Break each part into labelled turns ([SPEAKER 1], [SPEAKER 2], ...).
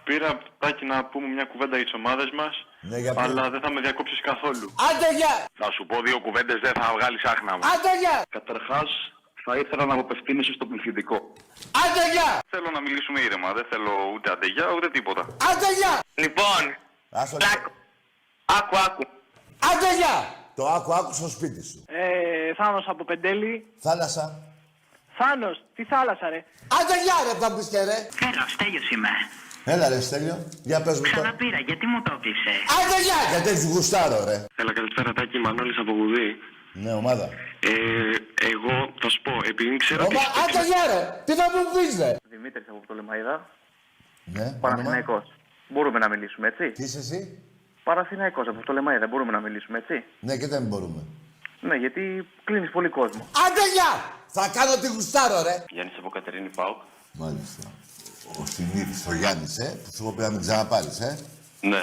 [SPEAKER 1] Πήρα Τάκη να πούμε μια κουβέντα για τις ομάδες μας,
[SPEAKER 2] Ναι,
[SPEAKER 1] αλλά δεν θα με διακόψεις καθόλου.
[SPEAKER 2] Άντε γεια!
[SPEAKER 3] Θα σου πω δύο κουβέντες, δεν θα βγάλεις άχνα μου.
[SPEAKER 2] Άντε γεια!
[SPEAKER 3] Καταρχάς, θα ήθελα να απευθύνεσαι στο πληθυντικό.
[SPEAKER 2] Άντε γεια!
[SPEAKER 3] Θέλω να μιλήσουμε ήρεμα, δεν θέλω ούτε αντεγιά ούτε τίποτα.
[SPEAKER 2] Άντε γεια!
[SPEAKER 4] Λοιπόν,
[SPEAKER 2] Άσο,
[SPEAKER 4] άκου.
[SPEAKER 2] άντε γεια! Το άκου στο σπίτι σου.
[SPEAKER 5] Θάνος από Πεντέλη.
[SPEAKER 2] Θάλασσα.
[SPEAKER 5] Θάνος, τι θάλασσα ρε.
[SPEAKER 2] Άντε γεια ρε, θα πεις και ρε.
[SPEAKER 6] Έλα, Στέλιος είμαι.
[SPEAKER 2] Έλα ρε Στέλιο, για πες μου τώρα.
[SPEAKER 6] Ξαναπήρα, γιατί μου το πείσε.
[SPEAKER 2] Άντε γεια! Γιατί έτσι γουστάρω ρε.
[SPEAKER 1] Έλα, καλησπέρα Τάκη, Μανώλης από Βουδή.
[SPEAKER 2] Ναι, ομάδα.
[SPEAKER 1] Εγώ θα σου πω, επειδή ξέρω ότι...
[SPEAKER 2] Άντε γεια ρε, τι θα μου πεις ρε.
[SPEAKER 5] Δημήτρης από Πτολεμαΐδα.
[SPEAKER 2] Ναι,
[SPEAKER 5] Παναθηναϊκός. Μπορούμε να μιλήσουμε, έτσι.
[SPEAKER 2] Τι είσαι εσύ.
[SPEAKER 5] Παναθηναϊκός από Πτολεμαΐδα. Μπορούμε να μιλήσουμε, έτσι.
[SPEAKER 2] Ναι, και δεν μπορούμε.
[SPEAKER 5] Ναι, γιατί κλείνεις πολύ κόσμο.
[SPEAKER 2] Άντε γεια! Θα κάνω τη γουστάρω ρε.
[SPEAKER 1] Γιάννης από Κατερίνη Πάουκ.
[SPEAKER 2] Μάλιστα. Ο Συνήθης, ο Γιάννης, που σου είπα να μην ξαναπάρεις,
[SPEAKER 1] Ναι.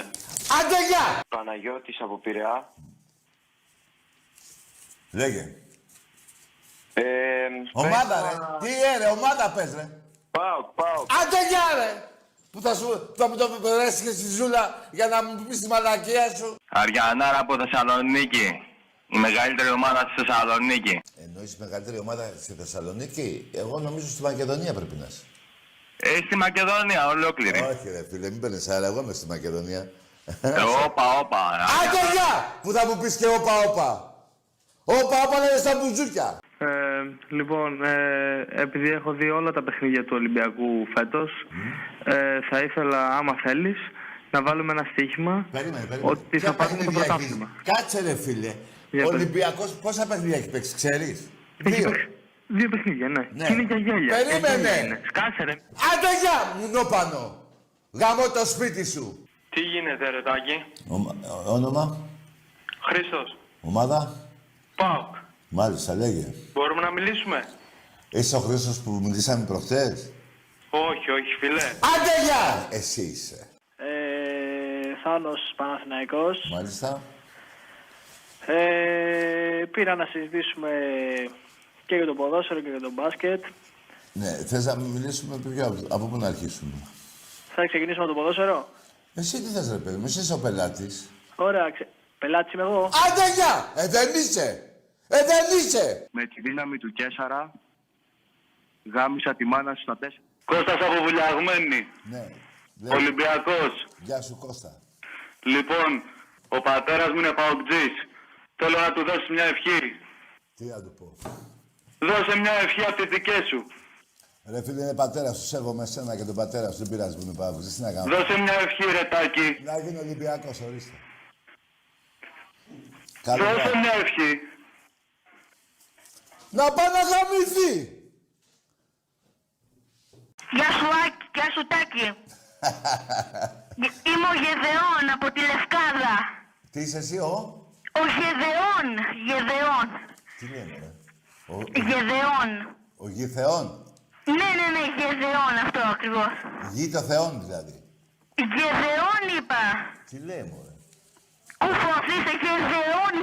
[SPEAKER 2] Άντε γεια!
[SPEAKER 1] Παναγιώτης από Πειραιά.
[SPEAKER 2] Λέγε. Ομάδα ρε. Τι ρε, ομάδα πες ρε.
[SPEAKER 1] Πάουκ.
[SPEAKER 2] Άντε γεια ρε. Που θα μου το περάσει και στη ζούλα για να μου πεις τη μαλακία σου.
[SPEAKER 4] Αριανάρα από Θεσσαλονίκη. Η μεγαλύτερη ομάδα στη Θεσσαλονίκη.
[SPEAKER 2] Εννοείς η μεγαλύτερη ομάδα στη Θεσσαλονίκη. Εγώ νομίζω στη Μακεδονία πρέπει να είσαι.
[SPEAKER 4] Στη Μακεδονία, ολόκληρη.
[SPEAKER 2] Όχι ρε φίλε, μην παίρνεις άρα, εγώ είμαι στη Μακεδονία.
[SPEAKER 4] Όπα.
[SPEAKER 2] Άντε γεια! Που θα μου πεις και όπα. Όπα λένε στα μπουζούκια.
[SPEAKER 5] Λοιπόν, επειδή έχω δει όλα τα παιχνίδια του Ολυμπιακού φέτος, θα ήθελα, άμα θέλεις, να βάλουμε ένα στοίχημα
[SPEAKER 2] Περίμενε.
[SPEAKER 5] ότι θα πάρουμε το πρωτάθλημα.
[SPEAKER 2] Κάτσε ρε φίλε. Ο Ολυμπιακός πόσα παιχνίδια έχει παίξει, ξέρεις.
[SPEAKER 5] Δύο παιχνίδια, ναι.
[SPEAKER 2] Ναι.
[SPEAKER 5] Και είναι για γέλια.
[SPEAKER 2] Περίμενε.
[SPEAKER 5] Σκάσε ρε.
[SPEAKER 2] Άντε γεια, μουνόπανο. Γαμώ το σπίτι σου.
[SPEAKER 1] Τι γίνεται ρε Τάκη.
[SPEAKER 2] Όνομα.
[SPEAKER 1] Χρήστος.
[SPEAKER 2] Ομάδα.
[SPEAKER 1] Πάουκ.
[SPEAKER 2] Μάλιστα, λέγε.
[SPEAKER 1] Μπορούμε να μιλήσουμε.
[SPEAKER 2] Είσαι ο Χρήστος που μιλήσαμε προχτές.
[SPEAKER 1] Όχι φίλε.
[SPEAKER 2] Άντε γεια. Εσύ είσαι.
[SPEAKER 5] Θάνος Παναθηναϊκός.
[SPEAKER 2] Μάλιστα.
[SPEAKER 5] Πήρα να συζητήσουμε και για το ποδόσφαιρο και για το μπάσκετ.
[SPEAKER 2] Ναι, θες να μιλήσουμε από πού να αρχίσουμε.
[SPEAKER 5] Θα ξεκινήσουμε με το ποδόσφαιρο.
[SPEAKER 2] Εσύ τι θες ρε παιδί μου, εσύ είσαι ο πελάτης.
[SPEAKER 5] Ωραία, πελάτης είμαι εγώ.
[SPEAKER 2] Άντε γεια. Δεν είσαι.
[SPEAKER 3] Με τη δύναμη του Κέσσαρα, γάμισα τη μάνα σου στα 4.
[SPEAKER 1] Κώστας από Βουλιαγμένη.
[SPEAKER 2] Ναι.
[SPEAKER 1] Ολυμπιακός.
[SPEAKER 2] Γεια σου Κώστα.
[SPEAKER 1] Λοιπόν, ο πατέρας μου είναι παοκτζής. Θέλω να του δώσεις μια ευχή.
[SPEAKER 2] Τι να του πω.
[SPEAKER 1] Δώσε μια ευχή από τις δικές σου.
[SPEAKER 2] Ρε φίλε, είναι πατέρα σου, σέβομαι εσένα και τον πατέρα σου, δεν πειράζει που είναι παύλος. Τι να κάνω.
[SPEAKER 1] Δώσε μια ευχή ρε Τάκη.
[SPEAKER 2] Να γίνει Ολυμπιακός, ορίστε.
[SPEAKER 1] Δώσε μια ευχή.
[SPEAKER 2] Να πάει να γαμηθεί.
[SPEAKER 6] Γεια σου Τάκη. Είμαι ο Γεδεών από τη Λευκάδα.
[SPEAKER 2] Τι είσαι εσύ,
[SPEAKER 6] Ο Γεδεών.
[SPEAKER 2] Τι λένε, ρε.
[SPEAKER 6] Γεδεών.
[SPEAKER 2] Ο Γη Θεών.
[SPEAKER 6] Ναι, Γεδεών αυτό ακριβώς.
[SPEAKER 2] Γη το Θεών, δηλαδή.
[SPEAKER 6] Γεδεών είπα.
[SPEAKER 2] Τι λέει, μωρέ.
[SPEAKER 6] Κουφωθήσε Γεδεών.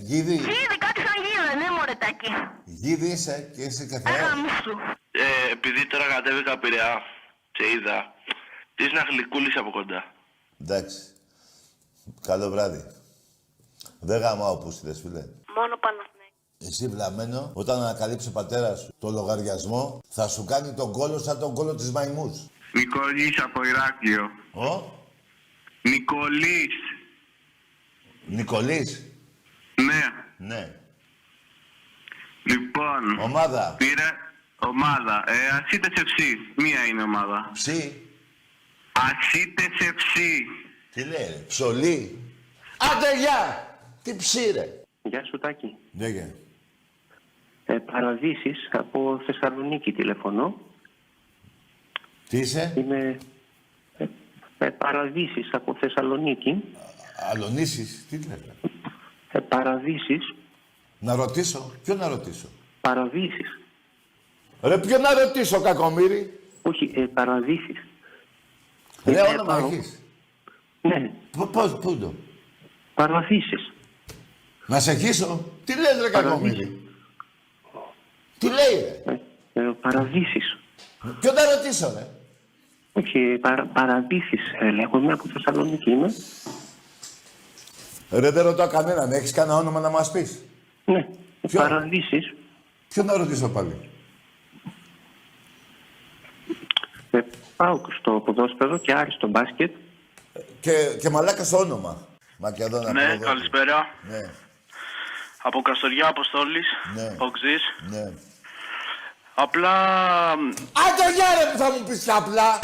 [SPEAKER 2] Γίδι,
[SPEAKER 6] Κάτι σαν γίδα, ναι μωρέ Τάκη.
[SPEAKER 2] Γίδι είσαι και είσαι και Θεός.
[SPEAKER 6] Αγαμίσου.
[SPEAKER 1] Επειδή τώρα κατέβηκα Πειραιά, σε είδα. Είσαι ένα γλυκούλης από κοντά.
[SPEAKER 2] Εντάξει. Καλό βράδυ. Δεν γαμάω πούστιδες, φίλε.
[SPEAKER 6] Μόνο Παναθηναϊκός.
[SPEAKER 2] Εσύ βλαμμένο, όταν ανακαλύψει ο πατέρας σου το λογαριασμό, θα σου κάνει τον κόλο σαν τον κόλο της μαϊμούς.
[SPEAKER 3] Νικολής από Ηράκλειο.
[SPEAKER 2] Νικολής.
[SPEAKER 3] Ναι.
[SPEAKER 2] Ναι.
[SPEAKER 3] Λοιπόν,
[SPEAKER 2] Ομάδα.
[SPEAKER 3] πήρε ομάδα. Ασίτες FC. Μία είναι ομάδα.
[SPEAKER 2] Ψι.
[SPEAKER 3] Ασίτες FC.
[SPEAKER 2] Τι λέει, ρε. Ψωλή. Άντε, γεια. Τι ψι, ρε.
[SPEAKER 7] Γεια σου Τάκη.
[SPEAKER 2] Λέγε.
[SPEAKER 7] Παραδείσεις από Θεσσαλονίκη τηλεφωνώ.
[SPEAKER 2] Τι είσαι.
[SPEAKER 7] Είμαι Παραδείσεις από Θεσσαλονίκη.
[SPEAKER 2] Αλωνίσεις. Τι λέτε.
[SPEAKER 7] Παραδείσεις.
[SPEAKER 2] Να ρωτήσω. Ποιο να ρωτήσω.
[SPEAKER 7] Παραδείσεις.
[SPEAKER 2] Ρε, ποιο να ρωτήσω, κακομοίρη.
[SPEAKER 7] Όχι, Παραδείσεις.
[SPEAKER 2] Ρε, όνομα έχεις.
[SPEAKER 7] Ναι.
[SPEAKER 2] Πώς, πού το.
[SPEAKER 7] Παραδείσεις.
[SPEAKER 2] Να σε χύσω. Τι λες, ρε, κακομοίρη. Τι λέει, ρε.
[SPEAKER 7] Παραδείσεις.
[SPEAKER 2] Ποιο να ρωτήσω, ρε.
[SPEAKER 7] Όχι, Παραδείσης λέγομαι, από Θεσσαλονίκη είμαι.
[SPEAKER 2] Ρε, δεν ρωτάω κανέναν. Έχεις κανένα όνομα να μας πεις?
[SPEAKER 7] Ναι,
[SPEAKER 2] Ποιο?
[SPEAKER 7] Παραδείσης.
[SPEAKER 2] Ποιο να ρωτήσω πάλι?
[SPEAKER 7] Πάω στο ποδόσφαιρο και Άρη στο μπάσκετ.
[SPEAKER 2] Και μαλάκα στο όνομα. Μακεδόνα.
[SPEAKER 8] Ναι, καλησπέρα.
[SPEAKER 2] Ναι,
[SPEAKER 8] Από Καστοριά, Αποστόλης,
[SPEAKER 2] Ναι.
[SPEAKER 8] Οξής.
[SPEAKER 2] ναι.
[SPEAKER 8] Απλά
[SPEAKER 2] Άντε, γεια ρε, που θα μου πεις κι απλά.